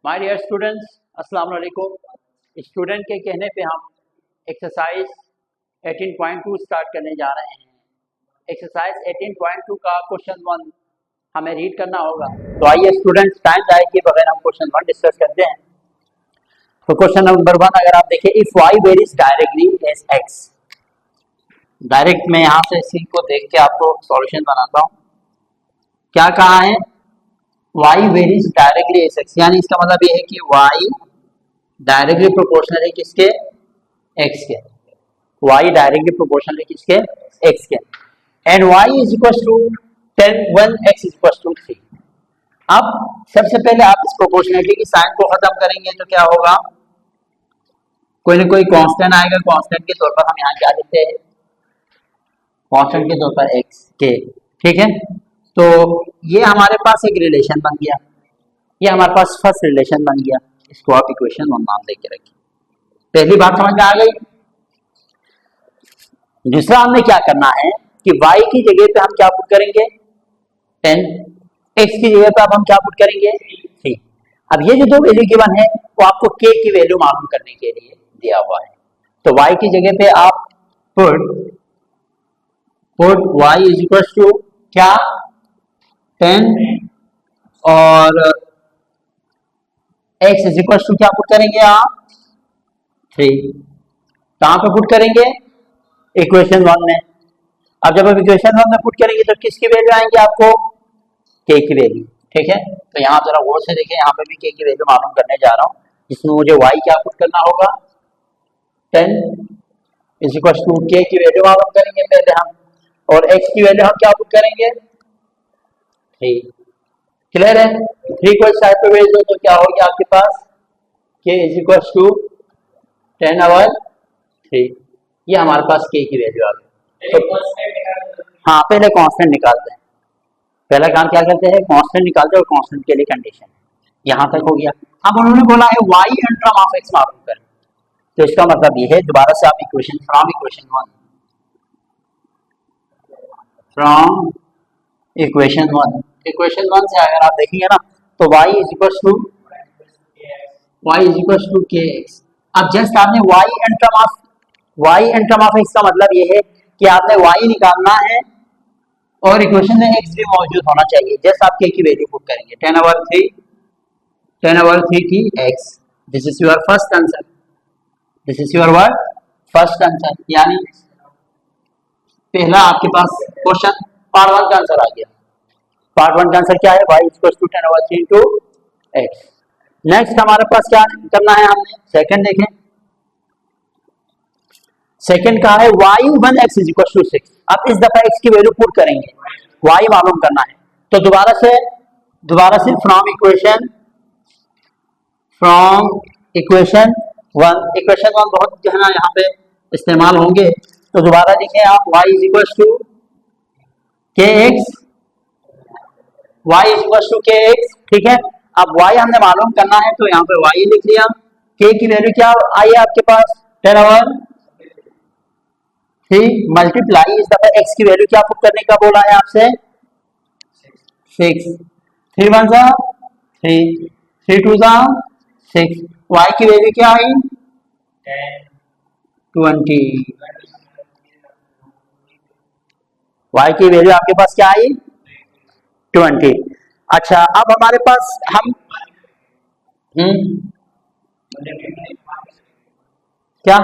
My dear students, अस्सलाम वालेकुम। Student के कहने पे हम एक्सरसाइज 18.2 स्टार्ट करने जा रहे हैं। एक्सरसाइज 18.2 का क्वेश्चन 1 हमें रीड करना होगा। तो आइए स्टूडेंट्स, टाइम जाए के बगैर हम क्वेश्चन 1 डिस्कस करते हैं। तो क्वेश्चन नंबर 1 अगर आप देखें, if y varies directly as x। Direct में यहाँ से इसी को देख के आपको सॉल्यूशन बनाता हूँ। क्या कहा है? y varies directly as x, यानी इसका मतलब ये है कि y डायरेक्टली प्रोपोर्शनल है किसके? x के। y डायरेक्टली प्रोपोर्शनल है किसके? x के। And y is equal to 10 when x is equal to 3। अब सबसे पहले आप इस प्रोपोर्शनलिटी की साइन को खत्म करेंगे तो क्या होगा? कोई ना कोई कांस्टेंट आएगा। कांस्टेंट के तौर पर हम यहाँ क्या लिखते हैं? कांस्टेंट के तौर पर x के। ठीक है, तो ये हमारे पास एक रिलेशन बन गया। ये हमारे पास फर्स्ट रिलेशन बन गया। इसको आप इक्वेशन 1 नाम देके रखिए। पहली बात समझ में आ गई। दूसरा हमने क्या करना है कि y की जगह पे हम क्या पुट करेंगे? 10। x की जगह पे अब हम क्या पुट करेंगे? 3। अब ये जो दो वैल्यू गिवन है वो आपको k की वैल्यू मालूम करने के लिए दिया हुआ है। तो y की जगह पे आप put y is equal to क्या? 10 और x इज इक्वल टू क्या पुट करेंगे आप? 3। कहां पे पुट करेंगे? इक्वेशन 1 में। अब जब आप इक्वेशन 1 में पुट करेंगे तो किसकी वैल्यू आएंगे आपको? k की वैल्यू। ठीक है, तो यहाँ जरा गौर से देखें, यहाँ पे भी k की वैल्यू मालूम करने जा रहा हूँ, जिसमें मुझे y क्या पुट करना होगा? 10 इज इक्वल टू k की वैल्यू मालूम करेंगे पहले हम, और x की वैल्यू हम क्या पुट करेंगे? 3। क्लियर है? 3 को इस साइड पे भेज दो तो क्या हो गया आपके पास? k is equal to 10 over 3। ये हमारे पास k की वैल्यू आ गई। तो हाँ, पहले कांस्टेंट निकालते हैं। पहला काम क्या करते हैं? कांस्टेंट निकालते हैं, और कांस्टेंट के लिए कंडीशन। यहाँ तक हो गया। अब उन्होंने बोला है y in term of x मालूम करें। तो इसका मतलब ये है, दोबारा से आप इक्वेशन फ्रॉम इक्वेशन 1 से अगर आप देखेंगे ना तो y is equal to kx। अब जस्ट आपने y in term of x का मतलब ये है कि आपने y निकालना है और इक्वेशन में x भी मौजूद होना चाहिए। जस्ट आप k की वैल्यू पुट करेंगे। 10 ओवर 3 की x। This is your first answer. This is your word first answer, यानी पहला आपके पास क्वेश्चन पार्ट 1 का आंसर आ गया। पार्ट 1 का आंसर क्या है? y equal to 10 over 3 into x। Next हमारे पास क्या करना है? हमने सेकंड देखें। सेकंड का है y 1x is equal to 6। अब इस दफा x की वैल्यू पुट करेंगे, y मालूम करना है। तो दोबारा से फ्रॉम इक्वेशन 1। इक्वेशन 1 बहुत जो है ना यहाँ पे इस्तेमाल होंगे। तो दोबारा लिखें आप y is equal to kx। y is equal to kx। ठीक है, अब y हमने मालूम करना है तो यहाँ पे y लिख लिया। k की वैल्यू क्या आई है आपके पास? 10 ओवर 3 मल्टीप्लाई, इस दफा x की वैल्यू क्या पुट करने का बोला है आपसे? 6। 3 1 जा 3, 3 2 जा 6। y की वैल्यू क्या आई? 20। y की वैल्यू आपके पास क्या आई? 20। अच्छा, अब हमारे पास हम क्या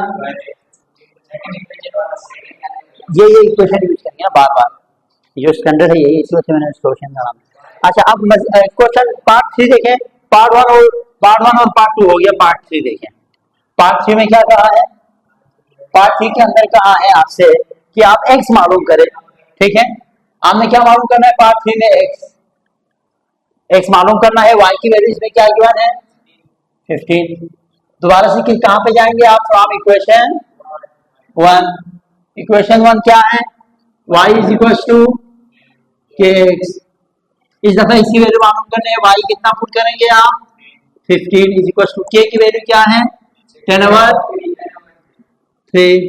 ये इक्वेशन यूज करनी है बार बार, जो स्टैंडर्ड है यही, इसलिए मैंने क्वेश्चन का नाम। अच्छा, अब क्वेश्चन पार्ट 3 देखें। पार्ट 1 और पार्ट 2 हो गया। पार्ट 3 देखें। पार्ट 3 में क्या कहा है? पार्ट 3 के अंदर कहा है आपसे कि आप x मालूम करें। ठीक है, आपने क्या मालूम करना है? पार्ट 3 में x मालूम करना है। y की वैल्यू इसमें क्या गिवन है? 15। दोबारा से कहां पे जाएंगे आप? From equation 1। इक्वेशन 1 क्या है? y is equal to kx। इस दफा इसकी वैल्यू मालूम करने है। y कितना पुट करेंगे आप? 15 इज इक्वल टू k की वैल्यू क्या है? 10 ओवर 3।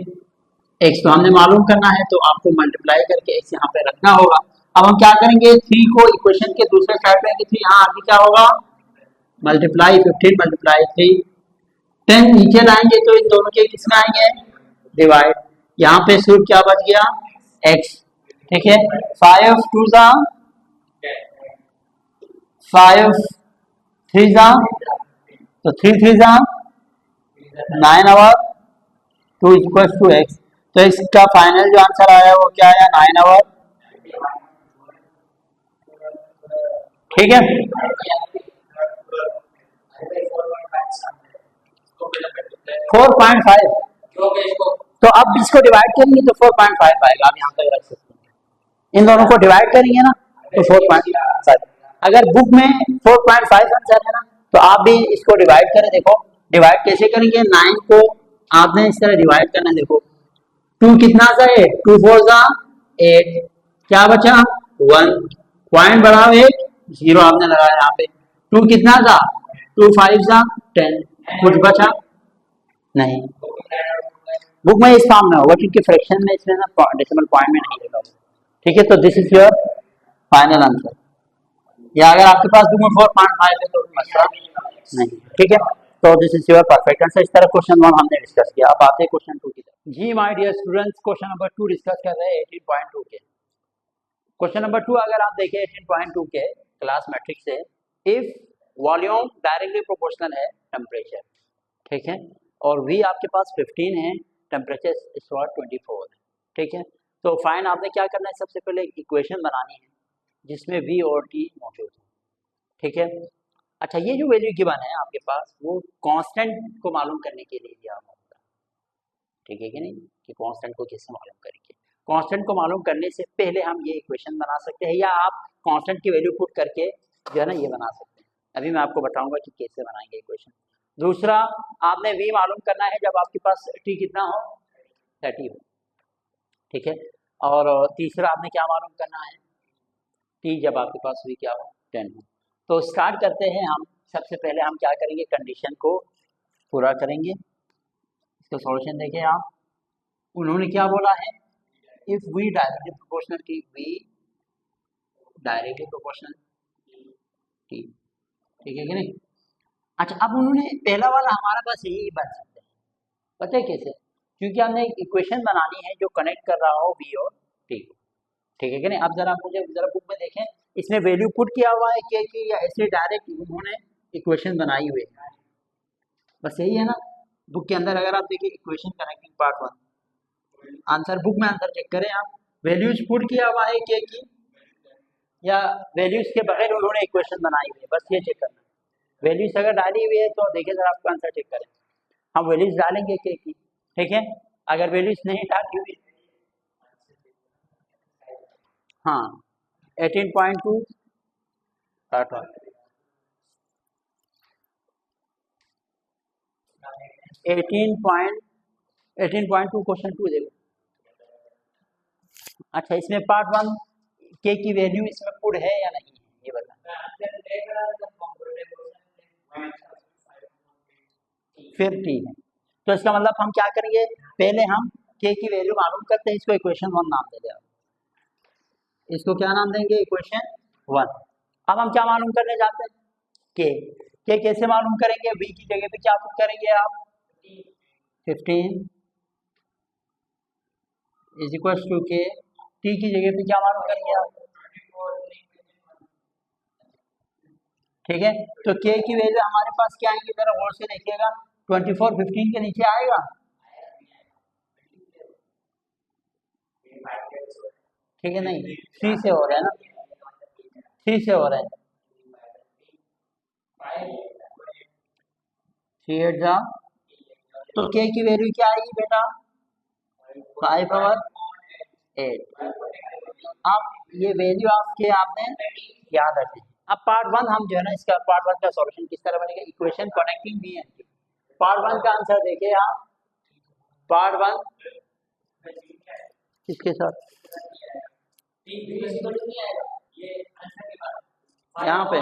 x तो हमने मालूम करना है, तो आपको मल्टीप्लाई करके x यहाँ पे रखना होगा। अब हम क्या करेंगे? 3 को इक्वेशन के दूसरे साइड पे, 3 यहाँ आगे क्या होगा? मल्टीप्लाई 15 मल्टीप्लाई 3 10 नीचे लाएंगे तो इन दोनों के किसमें आएंगे, डिवाइड। यहाँ पे सूत्र क्या बच गया, x। ठीक है, 5 2 जा 5 3 जा तो 3 3 जा 9 आवर 2 इक्वल टू x। तो इसका फाइनल जो आंसर आया वो क्या आया, 9 आवर। ठीक है, 4.5। तो अब इसको डिवाइड करेंगे तो 4.5 आएगा। आप यहाँ पे रख सकते हैं, इन दोनों को डिवाइड करेंगे ना तो 4.5। अगर बुक में 4.5 आंसर है ना तो आप भी इसको डिवाइड करें। देखो डिवाइड कैसे करेंगे, 9 को आपने इस तरह डिवाइड करना है। देखो 2 कितना सा 8, 2 4 सा 8, क्या बचा 1, पॉइंट बढ़ाओ 1, 0 आपने लगाया यहाँ पे। 2 कितना था 2 5 सा 10, कुछ बचा नहीं। बुक में इस फॉर्म में होगा क्योंकि फ्रैक्शन में इसमें ना डेसिमल पॉइंट में नहीं लिखा होगा। ठीक है, तो this is your final answer. या अगर आपके पास बुक में 4.5 है तो मसला नहीं। ठीक है, तो this is your perfect answer. इस तरह क्वेश्चन 1 हमने डिस्कस किया। अब आते हैं क्वेश्चन 2 की तरफ। जी my dear students, question number 2 discuss कर रहे हैं 18.2 के। क्वेश्चन नंबर 2 अगर आप देखें 18.2 के क्लास मैट्रिक्स से, इफ वॉल्यूम डायरेक्टली प्रोपोर्शनल है टेम्परेचर, ठीक है, और v आपके पास 15 है, टेम्परेचर इस वक्त 24 है। ठीक है, तो फाइन आपने क्या करना है, सबसे पहले एक इक्वेशन बनानी है जिसमें v और t मौजूद है। ठीक है, अच्छा ये जो वैल्यू गिवन है आपके पास वो कांस्टेंट को मालूम करने के लिए दिया हुआ होता है। ठीक है कि नहीं, कि कांस्टेंट को कैसे मालूम करेंगे। कांस्टेंट को मालूम करने से पहले हम ये इक्वेशन बना सकते हैं, या आप कांस्टेंट की वैल्यू पुट करके जो है ना ये बना सकते हैं। अभी मैं आपको बताऊंगा कि कैसे बनाएंगे इक्वेशन। दूसरा, आपने v मालूम करना है जब आपके पास t कितना हो, 30 हो। ठीक है, और तीसरा आपने क्या मालूम करना है, t जब आपके पास v क्या हो, 10 हो। तो स्टार्ट करते हैं हम। सबसे पहले हम क्या करेंगे, कंडीशन को पूरा करेंगे। इसका सॉल्यूशन देखें आप, उन्होंने क्या बोला है, इफ v डायरेक्टली प्रोपोर्शनल की v डायरेक्टली प्रोपोर्शनल t। ठीक है कि नहीं। अच्छा, अब उन्होंने पहला वाला हमारे पास यही बन सकते हैं, पता है कैसे, क्योंकि हमने एक इक्वेशन बनानी है जो कनेक्ट कर रहा हो v और t को। ठीक है कि नहीं। अब जरा मुझे जरा बुक में देखें, इसमें वैल्यू पुट किया हुआ है कि या ऐसे डायरेक्ट उन्होंने इक्वेशन बनाई हुई है, बस यही है ना। बुक के अंदर अगर आप देखिए equation connecting part 1, answer book में आंसर चेक करें आप, वैल्यूज पुट किया हुआ है के की, या वैल्यूज के बगैर उन्होंने इक्वेशन बनाई हुई है, बस ये चेक करना। वैल्यूज अगर डाली हुई है तो देखिए जरा आपका आंसर चेक करें। हम वैल्यूज डालेंगे के की, ठीक है। अगर वैल्यूज नहीं डाली हुई, हाँ 18.2 पार्ट 1, 18.2 क्वेश्चन 2 देखो। अच्छा, इसमें पार्ट 1 के की वैल्यू इसमें पुट है या नहीं है, ये बता। फिर ठीक है, तो इसका मतलब हम क्या करेंगे, पहले हम के की वैल्यू मालूम करते हैं, इसको इक्वेशन 1 नाम दे दें। इसको क्या नाम देंगे, इक्वेशन 1। अब हम क्या मालूम करने जाते हैं, के कैसे मालूम करेंगे, v की जगह पे क्या पुट करेंगे आप, 15 इज इक्वल टू के, t की जगह पे क्या मालूम करेंगे आप, ठीक है। तो k की वैल्यू हमारे पास क्या आएंगे, जरा गौर से देखिएगा, 24 15 के नीचे आएगा, ठीक है, नहीं 3 से हो रहा है ना, 3 से हो रहा है, 3 8 जा, तो k की वैल्यू क्या आएगी बेटा, 5/8। आप ये वैल्यू आपके आपने याद रखें। अब पार्ट 1 हम जो है ना, इसका पार्ट 1 का सॉल्यूशन किस तरह बनेगा, इक्वेशन कनेक्टिंग भी है। पार्ट 1 का आंसर देखिए आप, पार्ट 1 किसके साथ, यहाँ पे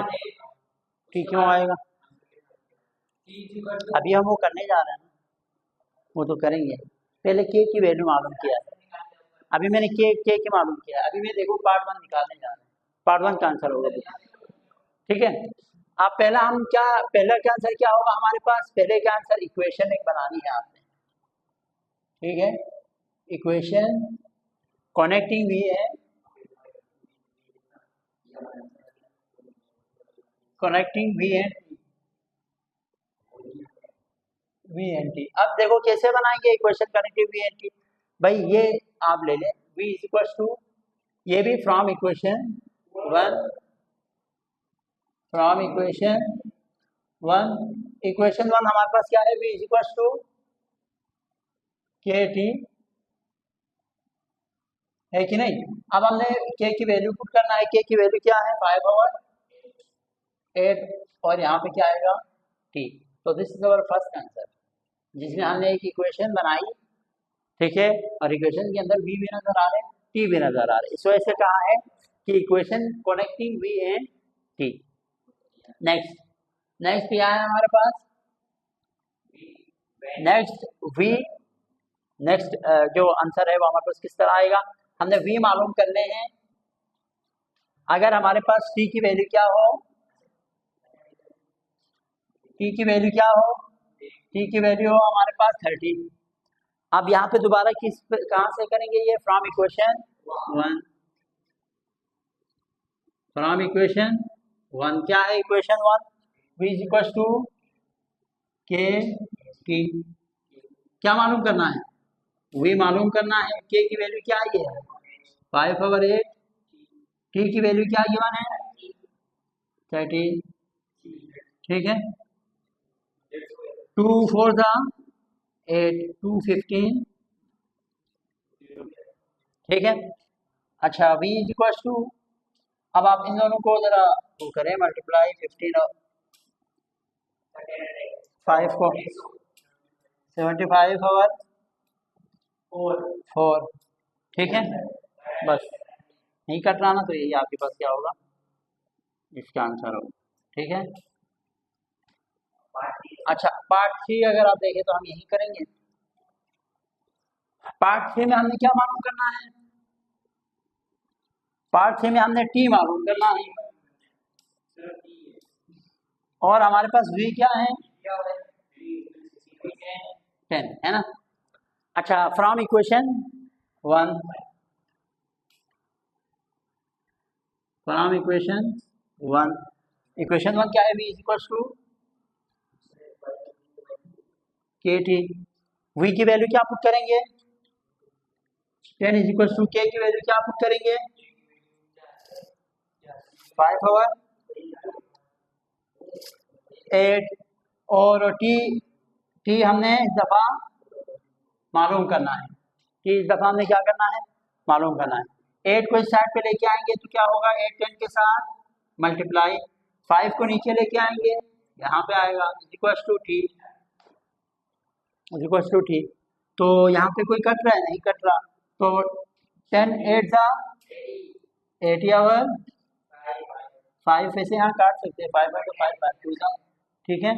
t क्यों आएगा, अभी हम वो करने जा रहे हैं ना, वो तो करेंगे, पहले के की वैल्यू मालूम किया है। अभी मैंने के मालूम किया, अभी मैं देखो पार्ट 1 निकालने जा रहे हैं, पार्ट 1 का आंसर होगा, ठीक है। आप पहला क्या आंसर क्या होगा हमारे पास? पहले का आंसर इक्वेशन एक बनानी है आपने, ठीक है। इक्वेशन कनेक्टिंग वी है, कनेक्टिंग वी एंड टी। अब देखो कैसे बनाएंगे equation connecting v and t. भाई ये आप ले लें v इज इक्वल टू, ये भी from equation one, from equation one हमारे पास क्या है? v is equal to k T, है कि नहीं। अब हमने k की वैल्यू पुट करना है, k की वैल्यू क्या है? 5/8, और यहाँ पे क्या आएगा? t। तो this is our first answer, जिसमें हमने एक इक्वेशन बनाई, ठीक है, और इक्वेशन के अंदर v भी नजर आ रहे हैं, t भी नजर आ रहे हैं। इस वजह से कहा है कि equation connecting v and t। Next क्या है हमारे पास? नेक्स्ट जो आंसर है वो हमारे पास किस तरह आएगा? हमने v मालूम करने हैं। अगर हमारे पास t की वैल्यू क्या हो? t की वैल्यू क्या हो? t की वैल्यू हो हमारे पास 30। अब यहाँ पे दोबारा कहाँ से करेंगे? ये from equation one, from equation one. क्या है equation one? v is equal to k t. क्या मालूम करना है? v मालूम करना है। k की वैल्यू क्या है? 5/8। t की वैल्यू क्या गिवन है? 30, ठीक है। 2 4 था 8, 2 15, ठीक है। अच्छा v इज इक्वल टू, अब आप इन दोनों को जरा वो करें, मल्टीप्लाई 15 और 5 को 75/4, ठीक है। बस नहीं कट रहा ना, तो यही आपके पास क्या होगा? इसका आंसर होगा, ठीक है। अच्छा पार्ट 3 अगर आप देखें तो हम यही करेंगे। पार्ट 3 में हमने क्या मालूम करना है? पार्ट 3 में हमने टी मालूम करना है, और हमारे पास v क्या है? 10 है ना। अच्छा from equation one, from equation one क्या है? v is equal to k T. v की वैल्यू क्या पुट करेंगे? 10 इज इक्वल टू k की वैल्यू क्या पुट करेंगे? 5/8, और t हमने इस दफा मालूम करना है। t इस दफा हमने क्या करना है? मालूम करना है। 8 को इस साइड पे लेके आएंगे तो क्या होगा? 8 10 के साथ मल्टीप्लाई, 5 को नीचे लेके आएंगे, यहाँ पे आएगा equal to t, equal to t. तो यहाँ पे कोई कट रहा है? नहीं कट रहा। तो 10 8 था 80/5, वैसे यहाँ काट सकते हैं, 5 तो 5 2 था, ठीक है।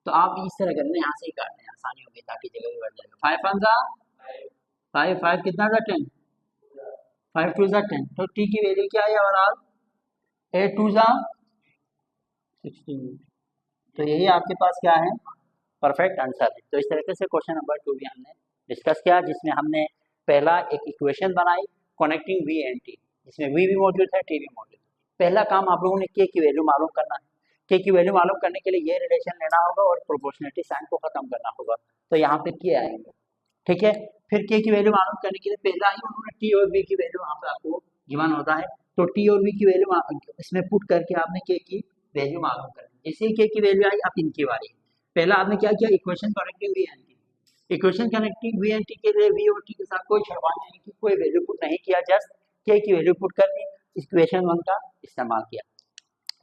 तो आप इस तरह करें, यहाँ से ही काट दें, आसानी होगी, ताकि जगह भी बढ़ जाएगा। 5 1 था 5 कितना था? 10, 5 2 था 10। तो टी की वैल्यू क्या है ओवरऑल? 8 2 था 16। तो यही आपके पास क्या है? परफेक्ट आंसर है। तो इस तरीके से क्वेश्चन नंबर 2 भी हमने डिस्कस किया, जिसमें हमने पहला एक इक्वेशन बनाई कनेक्टिंग वी एंड टी, जिसमें वी भी मौजूद है, टी भी मौजूद है। पहला काम आप लोगों ने के की वैल्यू मालूम करना है। के की वैल्यू मालूम करने के लिए ये रिलेशन लेना होगा और प्रोपोर्शनलिटी साइन को खत्म करना होगा। तो यहाँ पे के आएंगे, ठीक है। फिर के की वैल्यू मालूम करने के लिए पहला ही उन्होंने टी और वी की वैल्यू वहाँ पे आपको गिवन होता है। तो टी और वी की वैल्यू इसमें पुट करके आपने के की वैल्यू मालूम करनी। जैसे ही के की वैल्यू आई, अब इनकी बारी। पहला आपने क्या किया? Equation connecting v and t. Equation connecting v and t के लिए वी और टी के साथ कोई छड़वाने नहीं की, कोई वैल्यू पुट नहीं किया, जस्ट के की वैल्यू पुट कर दी, इक्वेशन वन का इस्तेमाल किया।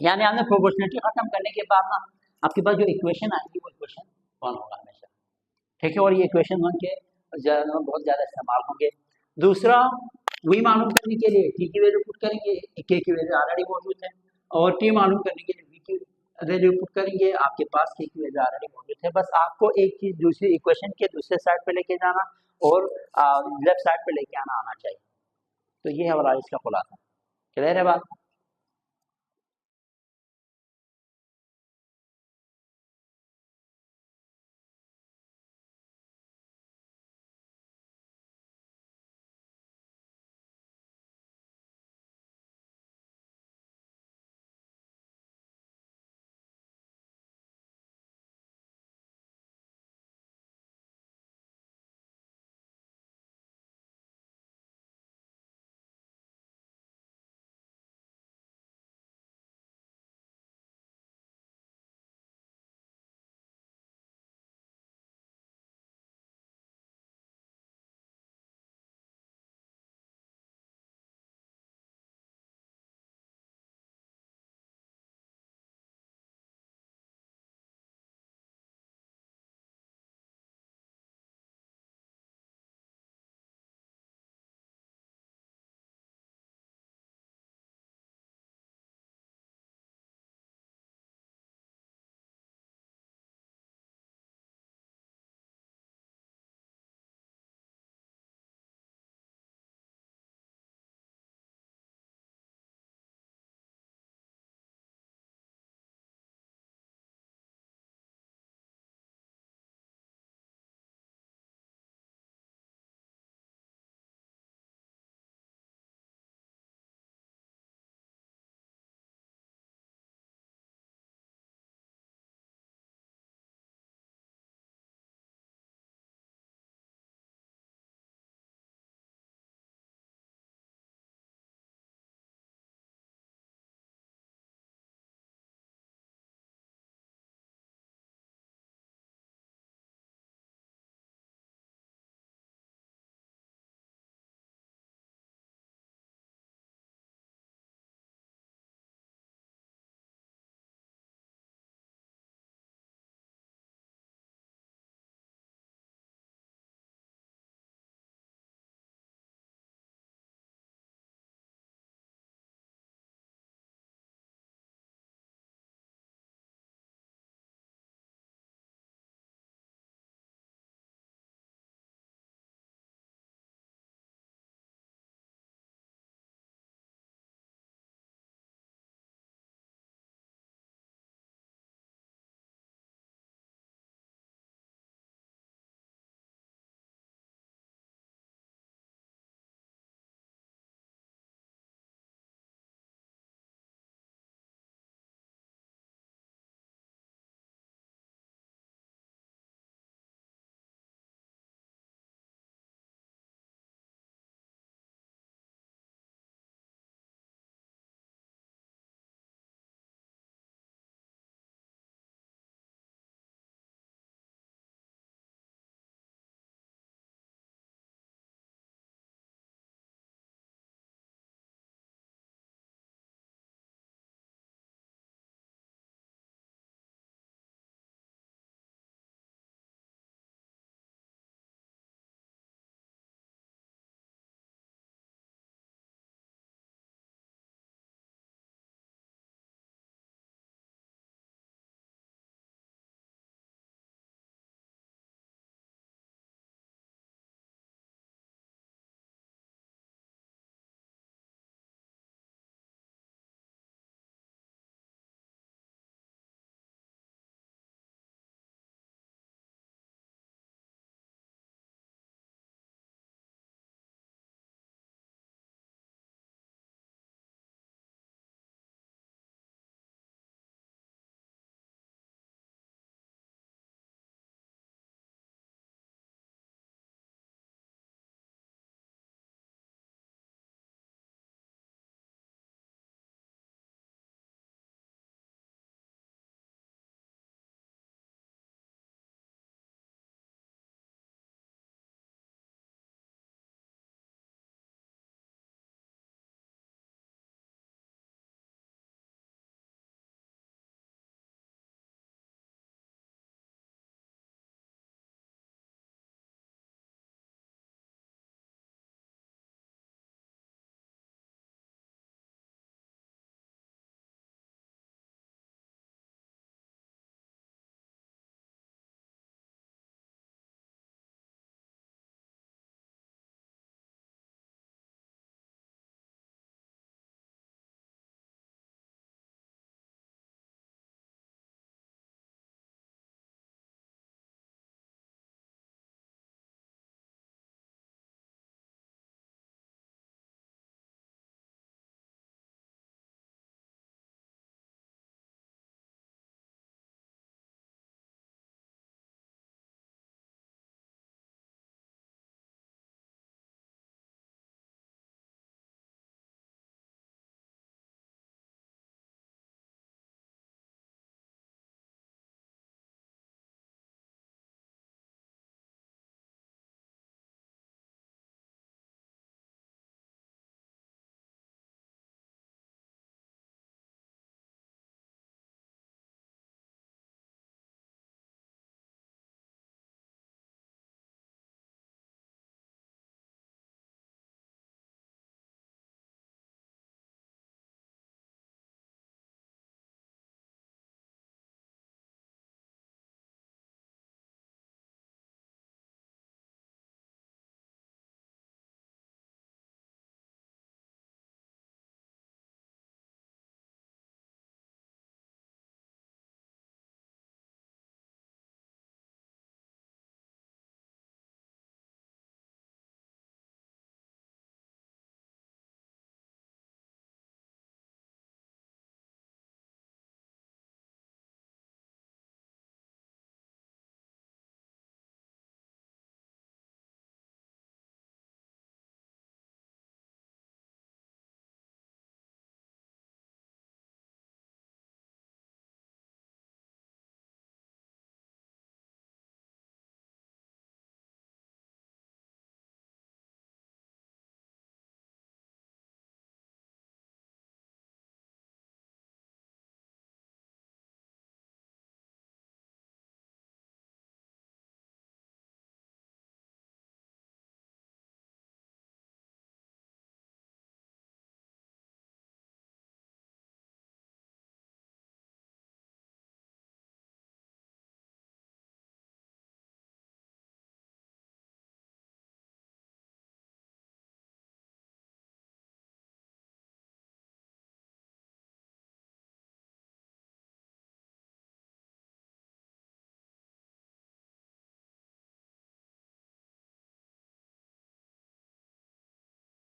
यानी आपने प्रोपोर्शनलिटी खत्म करने के बाद ना आपके पास जो इक्वेशन आएगी वो इक्वेशन वन होगा हमेशा, ठीक है। और ये इक्वेशन वन के बहुत ज़्यादा इस्तेमाल होंगे। दूसरा, वी मालूम करने के लिए टी की वैल्यू पुट करेंगे, के की वैल्यू ऑलरेडी मौजूद है, और टी मालूम करने के लिए वी की वैल्यू पुट करेंगे, आपके पास के की वैल्यू ऑलरेडी मौजूद है। बस आपको एक चीज़ दूसरी इक्वेशन के दूसरे साइड पे लेके जाना और लेफ्ट साइड पे लेके आना चाहिए। तो ये है हमारा इसका खुलासा। क्लियर है बात?